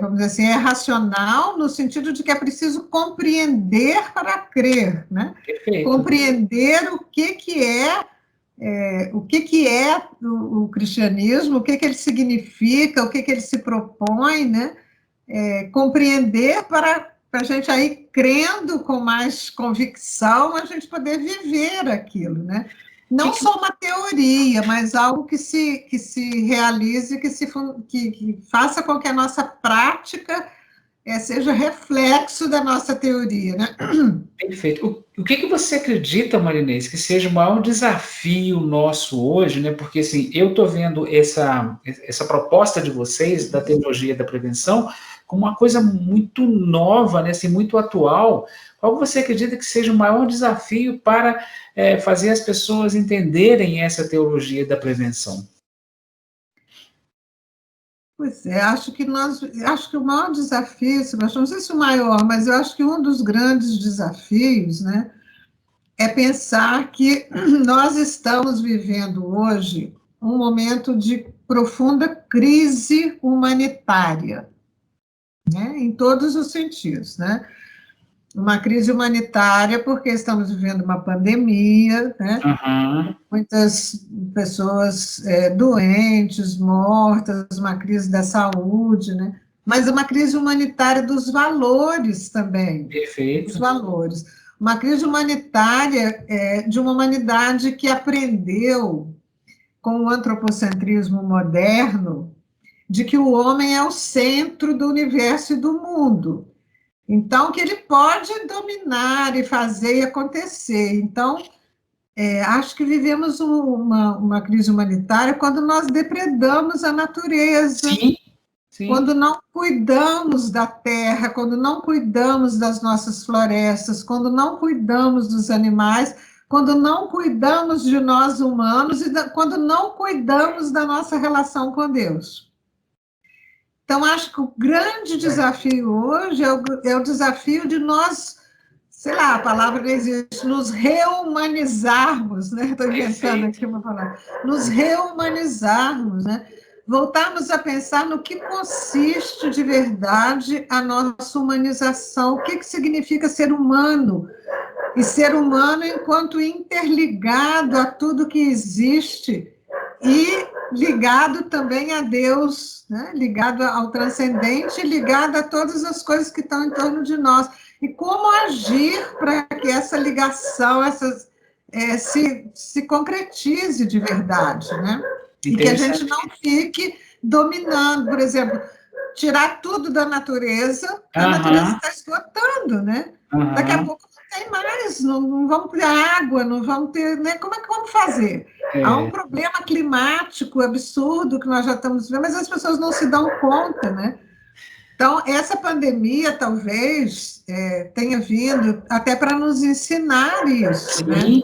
vamos dizer assim, é racional no sentido de que é preciso compreender para crer, né? Perfeito. Compreender o que é o cristianismo, o que ele significa, o que ele se propõe, né? Compreender para a gente aí, crendo com mais convicção, a gente poder viver aquilo, né? Não só uma teoria, mas algo que se realize, que faça com que a nossa prática seja reflexo da nossa teoria, né? Perfeito. O que você acredita, Marinês, que seja o maior desafio nosso hoje, né? Porque, assim, eu estou vendo essa proposta de vocês, da teologia da prevenção, como uma coisa muito nova, né? Assim, muito atual. Qual você acredita que seja o maior desafio para fazer as pessoas entenderem essa teologia da prevenção? Pois é, acho que o maior desafio, Sebastião, não sei se o maior, mas eu acho que um dos grandes desafios, né, é pensar que nós estamos vivendo hoje um momento de profunda crise humanitária, né, em todos os sentidos, né? Uma crise humanitária porque estamos vivendo uma pandemia, né? Uhum. Muitas pessoas doentes, mortas, uma crise da saúde, né? Mas uma crise humanitária dos valores também, Perfeito. dos valores. Uma crise humanitária de uma humanidade que aprendeu, com o antropocentrismo moderno, de que o homem é o centro do universo e do mundo. Então, que ele pode dominar e fazer e acontecer. Então, acho que vivemos uma crise humanitária quando nós depredamos a natureza, Sim, sim. quando não cuidamos da terra, quando não cuidamos das nossas florestas, quando não cuidamos dos animais, quando não cuidamos de nós humanos e quando não cuidamos da nossa relação com Deus. Então, acho que o grande desafio hoje é o desafio de nós, sei lá, a palavra não existe, nos reumanizarmos, né? Estou inventando aqui uma palavra. Nos reumanizarmos, né? Voltarmos a pensar no que consiste de verdade a nossa humanização, o que significa ser humano, e ser humano enquanto interligado a tudo que existe, e ligado também a Deus, né? Ligado ao transcendente, ligado a todas as coisas que estão em torno de nós. E como agir para que essa ligação se concretize de verdade, né? E que a gente não fique dominando, por exemplo, tirar tudo da natureza, a natureza está esgotando, né? Daqui a pouco não tem mais, não vamos ter água, não vamos ter, né? Como é que vamos fazer? Há um problema climático absurdo que nós já estamos vendo, mas as pessoas não se dão conta, né? Então, essa pandemia talvez tenha vindo até para nos ensinar isso, né?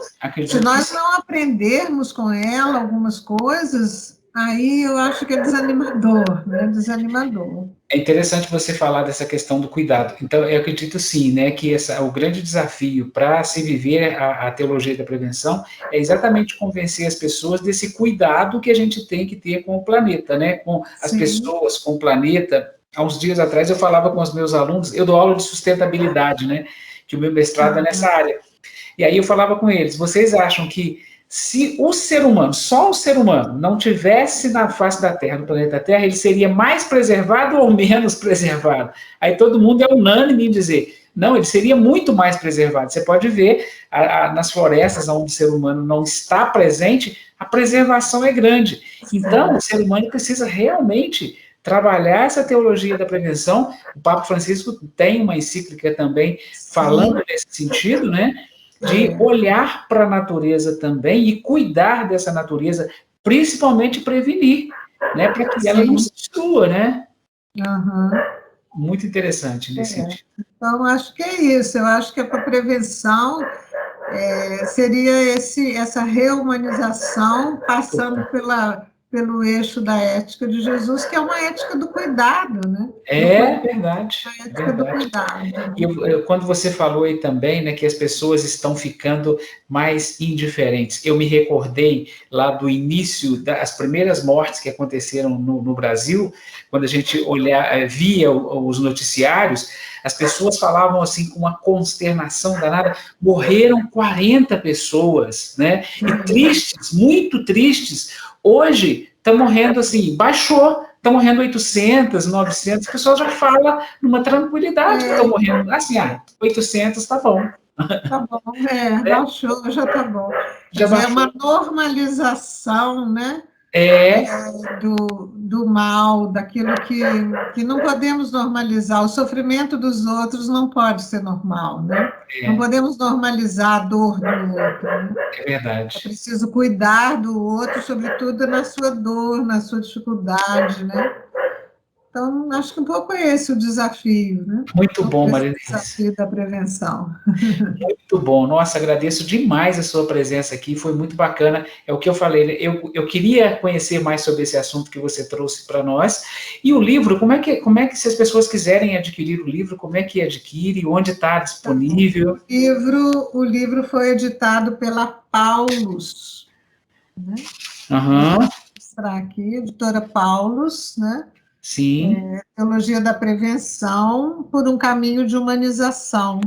Se nós não aprendermos com ela algumas coisas, aí eu acho que é desanimador, né? Desanimador. É interessante você falar dessa questão do cuidado. Então, eu acredito sim, né, que o grande desafio para se viver a teologia da prevenção é exatamente convencer as pessoas desse cuidado que a gente tem que ter com o planeta, né, com as pessoas, com o planeta. Há uns dias atrás eu falava com os meus alunos, eu dou aula de sustentabilidade, né, que o meu mestrado é nessa área. E aí eu falava com eles, vocês acham que se o ser humano, só o ser humano, não tivesse na face da Terra, no planeta Terra, ele seria mais preservado ou menos preservado? Aí todo mundo é unânime em dizer, não, ele seria muito mais preservado. Você pode ver, nas florestas onde o ser humano não está presente, a preservação é grande. Então, o ser humano precisa realmente trabalhar essa teologia da prevenção. O Papa Francisco tem uma encíclica também falando nesse sentido, né? De olhar para a natureza também e cuidar dessa natureza, principalmente prevenir. né, para que ela não se exclua, né? Uhum. Muito interessante nesse sentido. Então, acho que é isso. Eu acho que para prevenção seria essa reumanização passando pelo eixo da ética de Jesus, que é uma ética do cuidado, né? É verdade. A ética do cuidado. E quando você falou aí também, né, que as pessoas estão ficando mais indiferentes, eu me recordei lá do início das primeiras mortes que aconteceram no Brasil, quando a gente via os noticiários, as pessoas falavam assim com uma consternação danada, morreram 40 pessoas, né? E tristes, muito tristes. Hoje está morrendo assim, baixou. Estão morrendo 800, 900, o pessoal já fala numa tranquilidade que estão morrendo. Assim, 800 está bom. Tá bom, baixou, já tá bom. Já baixou. É uma normalização, né? Do mal, daquilo que não podemos normalizar. O sofrimento dos outros não pode ser normal, né? Não podemos normalizar a dor do outro. Né? É verdade. É preciso cuidar do outro, sobretudo na sua dor, na sua dificuldade, né? Então, acho que um pouco é esse o desafio, né? Muito bom, Marinês. O desafio da prevenção. Muito bom. Nossa, agradeço demais a sua presença aqui, foi muito bacana. É o que eu falei, eu queria conhecer mais sobre esse assunto que você trouxe para nós. E o livro, como é que se as pessoas quiserem adquirir o livro, como é que adquire, onde está disponível? O livro foi editado pela Paulus, né? Aham. Vou mostrar aqui, editora Paulus, né? Sim. Teologia da Prevenção por um caminho de humanização.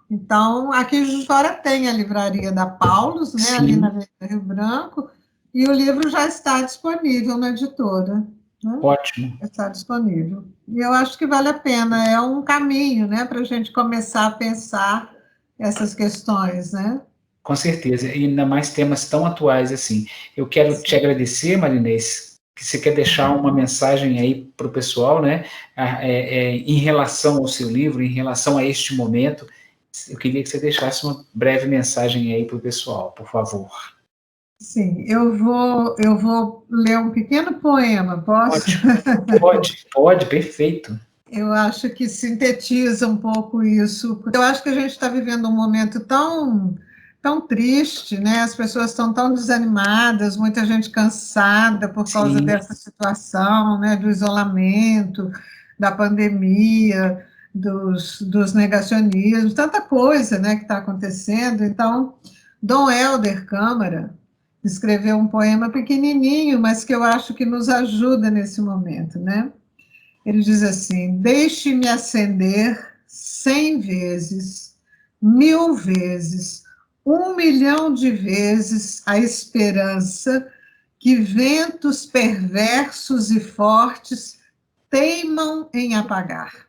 Então, aqui em Juiz de Fora tem a livraria da Paulus, né? Sim. Ali na Avenida Rio Branco, e o livro já está disponível na editora. Né? Ótimo. Está disponível. E eu acho que vale a pena, é um caminho, né? Para a gente começar a pensar essas questões, né? Com certeza, e ainda mais temas tão atuais assim. Eu quero te agradecer, Marinês, que você quer deixar uma mensagem aí para o pessoal, né, em relação ao seu livro, em relação a este momento. Eu queria que você deixasse uma breve mensagem aí para o pessoal, por favor. Sim, eu vou ler um pequeno poema, posso? Pode, perfeito. Eu acho que sintetiza um pouco isso, porque eu acho que a gente está vivendo um momento tão triste, né? As pessoas estão tão desanimadas, muita gente cansada por causa dessa situação, né? Do isolamento, da pandemia, dos negacionismos, tanta coisa, né? Que está acontecendo. Então, Dom Helder Câmara escreveu um poema pequenininho, mas que eu acho que nos ajuda nesse momento, né? Ele diz assim: deixe-me acender 100 vezes, 1000 vezes, 1 milhão de vezes a esperança que ventos perversos e fortes teimam em apagar.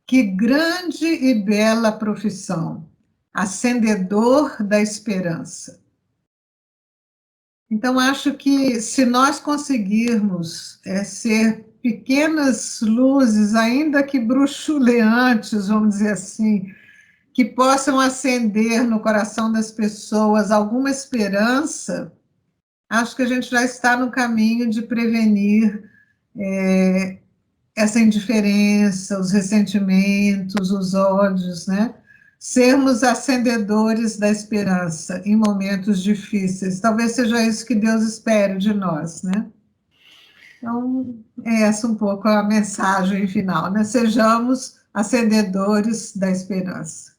Que grande e bela profissão, acendedor da esperança. Então, acho que se nós conseguirmos ser pequenas luzes, ainda que bruxuleantes, vamos dizer assim, que possam acender no coração das pessoas alguma esperança, acho que a gente já está no caminho de prevenir essa indiferença, os ressentimentos, os ódios, né? Sermos acendedores da esperança em momentos difíceis. Talvez seja isso que Deus espere de nós, né? Então, é essa um pouco a mensagem final, né? Sejamos acendedores da esperança.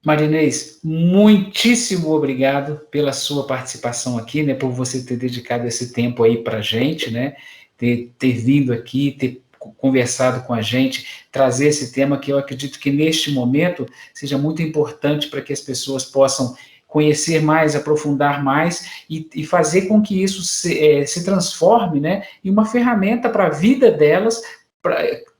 Marinês, muitíssimo obrigado pela sua participação aqui, né? Por você ter dedicado esse tempo aí para a gente, né? Ter vindo aqui, ter conversado com a gente, trazer esse tema que eu acredito que neste momento seja muito importante para que as pessoas possam conhecer mais, aprofundar mais e fazer com que isso se transforme, né, em uma ferramenta para a vida delas,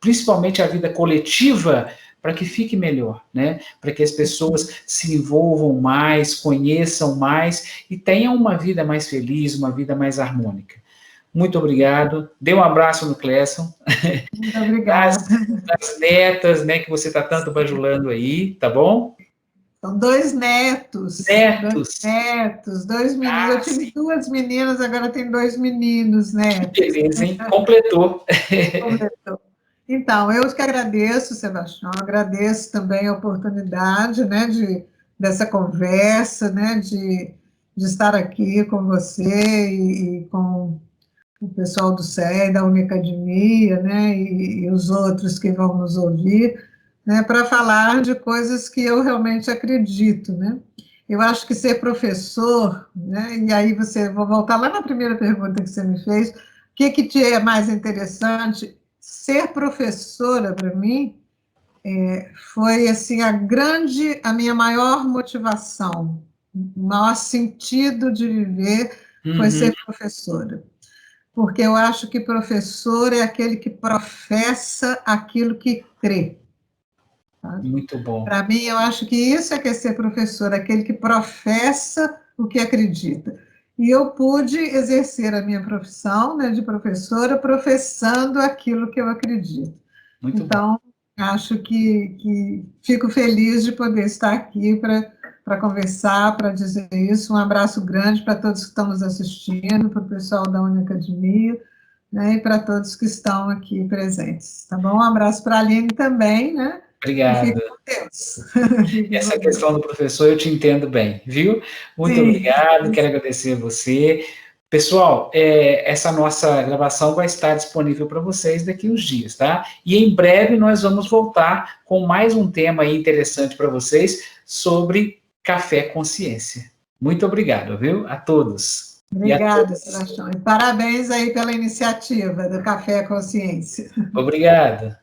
principalmente a vida coletiva, para que fique melhor, né, para que as pessoas se envolvam mais, conheçam mais e tenham uma vida mais feliz, uma vida mais harmônica. Muito obrigado. Dê um abraço no Clesson. Muito obrigada. Das netas, né, que você está tanto bajulando aí, tá bom? São 2 netos. Netos. 2 netos, 2 meninos. Eu tive 2 meninas, agora tem 2 meninos, netos. Que beleza, hein? Completou. Completou. Então, eu que agradeço, Sebastião, agradeço também a oportunidade, né, dessa conversa, né, de estar aqui com você e com o pessoal do SEI, da Unicademia, né, e os outros que vão nos ouvir, né, para falar de coisas que eu realmente acredito, né. Eu acho que ser professor, né, e aí vou voltar lá na primeira pergunta que você me fez, o que te é mais interessante? Ser professora, para mim, foi assim a minha maior motivação, o maior sentido de viver foi ser professora. Porque eu acho que professor é aquele que professa aquilo que crê. Sabe? Muito bom. Para mim, eu acho que isso é que é ser professor, aquele que professa o que acredita. E eu pude exercer a minha profissão, né, de professora, professando aquilo que eu acredito. Muito bom. Então, acho que fico feliz de poder estar aqui para conversar, para dizer isso. Um abraço grande para todos que estão nos assistindo, para o pessoal da Unicademia, né, e para todos que estão aqui presentes. Tá bom? Um abraço para a Aline também, né? E Obrigado. fique com Deus. Essa questão do professor eu te entendo bem, viu? Muito Sim. obrigado, quero agradecer a você. Pessoal, essa nossa gravação vai estar disponível para vocês daqui uns dias, tá? E em breve nós vamos voltar com mais um tema aí interessante para vocês sobre café consciência. Muito obrigado, viu? A todos. Obrigada, Sebastião. E parabéns aí pela iniciativa do Café Consciência. Obrigado.